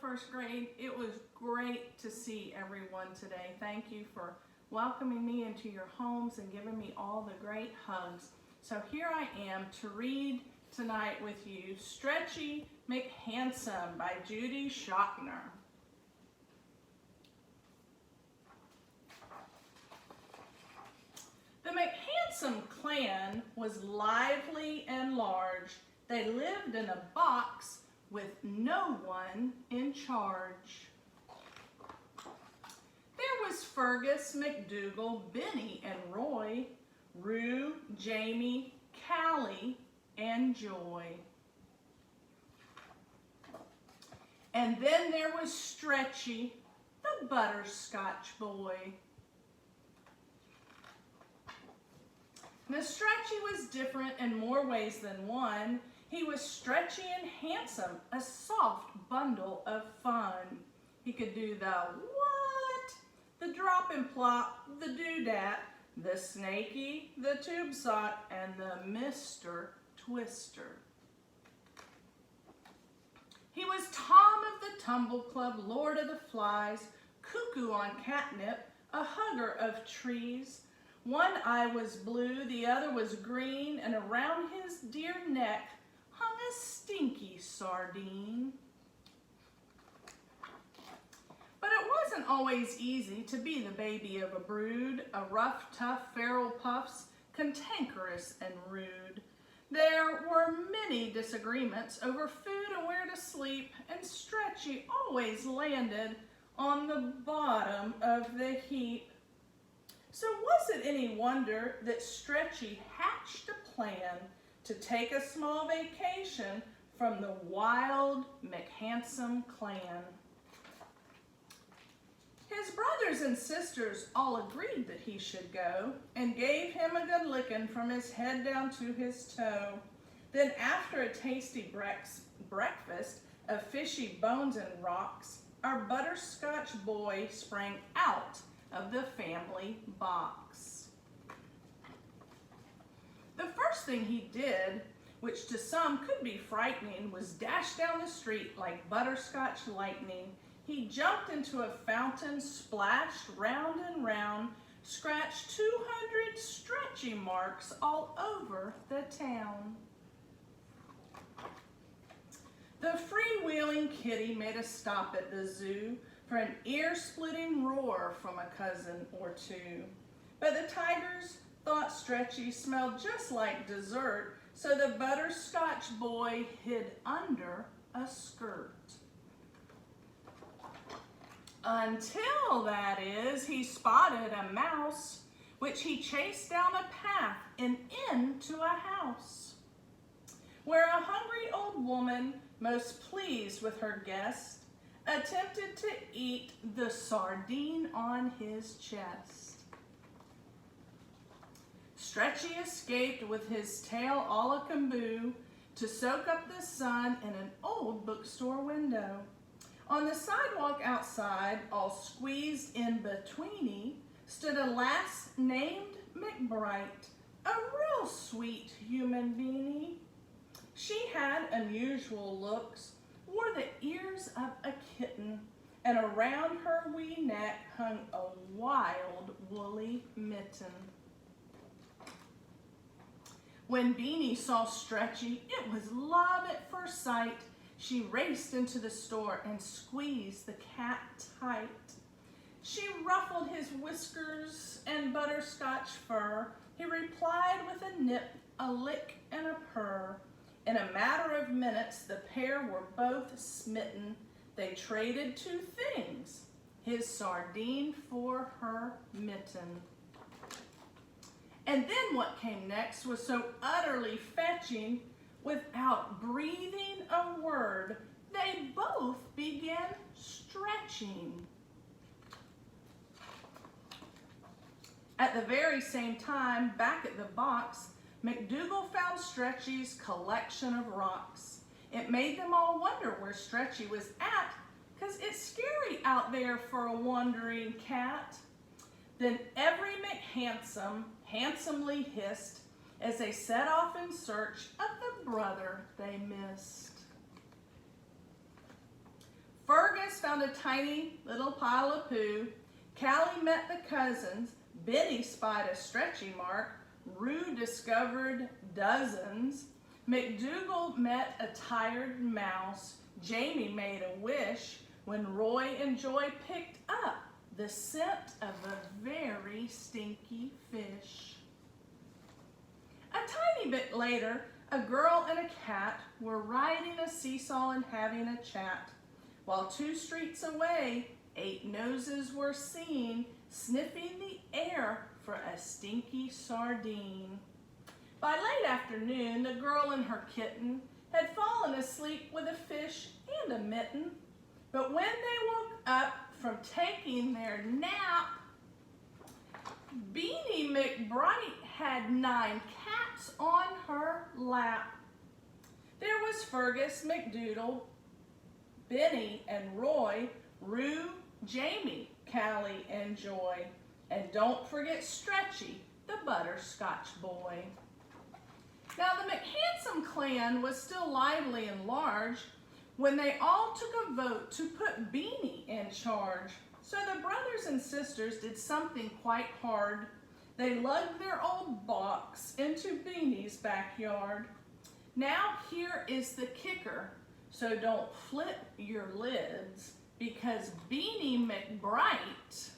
first grade. It was great to see everyone today. Thank you for welcoming me into your homes and giving me all the great hugs. So here I am to read tonight with you Stretchy, McHandsome by Judy Schachner. The McHandsome clan was lively and large. They lived in a box with no one in charge. There was Fergus, McDougal, Benny, and Roy, Rue, Jamie, Callie, and Joy. And then there was Stretchy, the butterscotch boy. Now, Stretchy was different in more ways than one. He was stretchy and handsome, a soft bundle of fun. He could do the what, the drop and plop, the do-dat, the snaky, the tube sock, and the Mr. Twister. He was Tom of the Tumble Club, Lord of the Flies, cuckoo on catnip, a hugger of trees. One eye was blue, the other was green, and around his dear neck hung a stinky sardine. But it wasn't always easy to be the baby of a brood, a rough, tough feral puffs, cantankerous and rude. There were many disagreements over food and where to sleep, and Stretchy always landed on the bottom of the heap. So was it any wonder that Stretchy hatched a plan to take a small vacation from the wild McHandsome clan? His brothers and sisters all agreed that he should go and gave him a good licking from his head down to his toe. Then after a tasty breakfast of fishy bones and rocks, our butterscotch boy sprang out of the family box. The first thing he did, which to some could be frightening, was dash down the street like butterscotch lightning. He jumped into a fountain, splashed round and round, scratched 200 stretchy marks all over the town. The freewheeling kitty made a stop at the zoo for an ear-splitting roar from a cousin or two. But the tigers thought Stretchy smelled just like dessert, so the butterscotch boy hid under a skirt. Until, that is, he spotted a mouse, which he chased down a path and into a house, where a hungry old woman, most pleased with her guest, attempted to eat the sardine on his chest. Stretchy escaped with his tail all a-kamboo to soak up the sun in an old bookstore window. On the sidewalk outside, all squeezed in betweeny, stood a lass named McBride, a real sweet human beanie. She had unusual looks, wore the ears of a kitten, and around her wee neck hung a wild woolly mitten. When Beanie saw Stretchy, it was love at first sight. She raced into the store and squeezed the cat tight. She ruffled his whiskers and butterscotch fur. He replied with a nip, a lick, and a purr. In a matter of minutes, the pair were both smitten. They traded two things, his sardine for her mitten. And then what came next was so utterly fetching, without breathing a word, they both began stretching. At the very same time, back at the box, McDougal found Stretchy's collection of rocks. It made them all wonder where Stretchy was at, 'cause it's scary out there for a wandering cat. Then every McHandsome handsomely hissed as they set off in search of the brother they missed. Fergus Fergus found a tiny little pile of poo. Callie met the cousins. Benny spied a stretchy mark. Rue discovered dozens. McDougal met a tired mouse. Jamie made a wish when Roy and Joy picked up the scent of a very stinky fish. A tiny bit later, a girl and a cat were riding a seesaw and having a chat. While 2 streets away, 8 noses were seen, sniffing the air for a stinky sardine. By late afternoon, the girl and her kitten had fallen asleep with a fish and a mitten. But when they woke up from taking their nap, Beanie McBright had 9 cats on her lap. There was Fergus, McDoodle, Benny and Roy, Rue, Jamie, Callie, and Joy. And don't forget Stretchy, the butterscotch boy. Now the McHandsome clan was still lively and large when they all took a vote to put Beanie in charge. So the brothers and sisters did something quite hard. They lugged their old box into Beanie's backyard. Now here is the kicker, so don't flip your lids, because Beanie McBright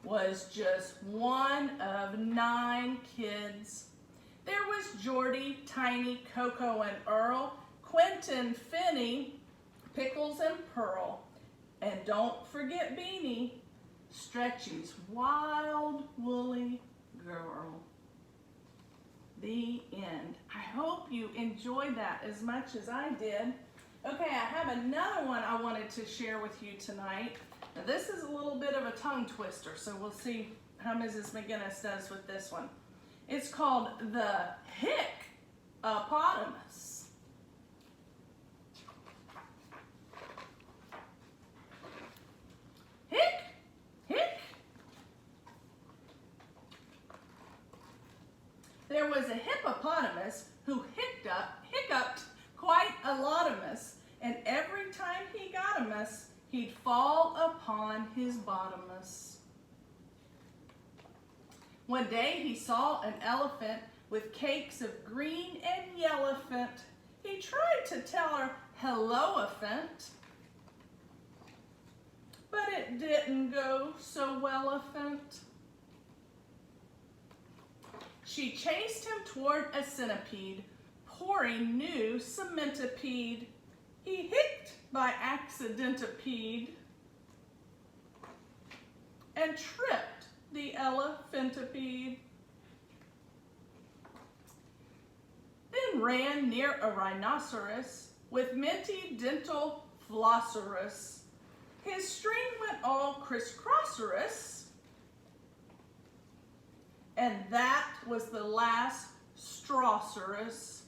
was just one of 9 kids. There was Jordy, Tiny, Coco, and Earl, Quentin, Finney, Pickles, and Pearl. And don't forget Beanie, Stretchy's wild, woolly girl. The end. I hope you enjoyed that as much as I did. Okay, I have another one I wanted to share with you tonight. Now this is a little bit of a tongue twister, so we'll see how Mrs. McGinnis does with this one. It's called the Hick-opotamus. Hick, hick. There was a hippopotamus who hiccuped quite a lotamus, and every time he got a muss, he'd fall upon his bottomus. One day he saw an elephant with cakes of green and yellowfant. He tried to tell her, hello-ophant, but it didn't go so well-ophant. She chased him toward a centipede, pouring new cementipede. He hicked by accidentipede and tripped the elephantipede. Then ran near a rhinoceros with minty dental flosserus. His string went all crisscrosserous, and that was the last strawcerus.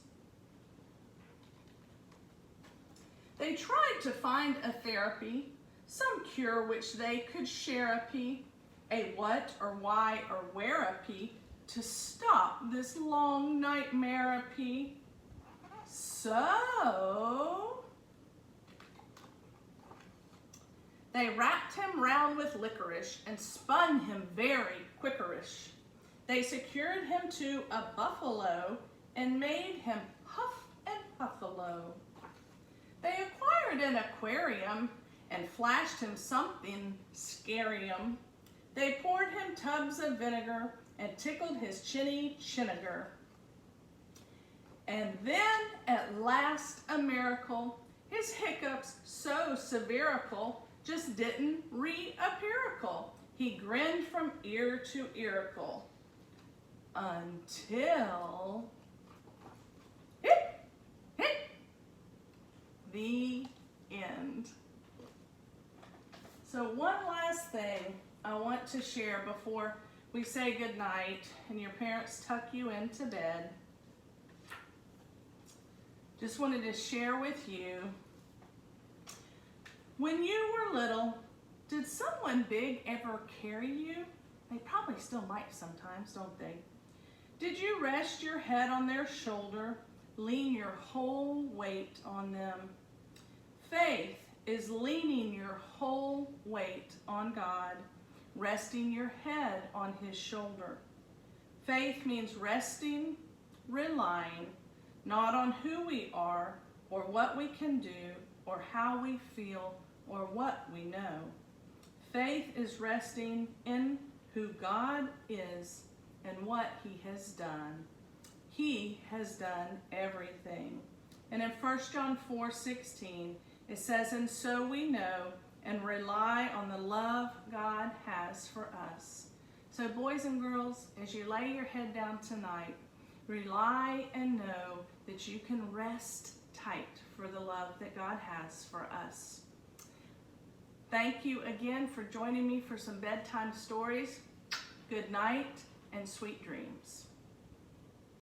They tried to find a therapy, some cure which they could share-a-pee, a what or why or where-a-pee, to stop this long nightmare-a-pee. So they wrapped him round with licorice and spun him very quickerish. They secured him to a buffalo and made him huff and puffalo. They acquired an aquarium and flashed him something scarium. They poured him tubs of vinegar and tickled his chinny chiniger. And then, at last, a miracle, his hiccups so severical just didn't reappearical. He grinned from ear to earicle until the end. So one last thing I want to share before we say goodnight and your parents tuck you into bed. Just wanted to share with you, when you were little, did someone big ever carry you? They probably still might sometimes, don't they? Did you rest your head on their shoulder, lean your whole weight on them? Faith is leaning your whole weight on God, resting your head on his shoulder. Faith means resting, relying, not on who we are or what we can do or how we feel or what we know. Faith is resting in who God is and what he has done. He has done everything. And in 1 John 4:16, it says, and so we know and rely on the love God has for us. So boys and girls, as you lay your head down tonight, rely and know that you can rest tight for the love that God has for us. Thank you again for joining me for some bedtime stories. Good night and sweet dreams.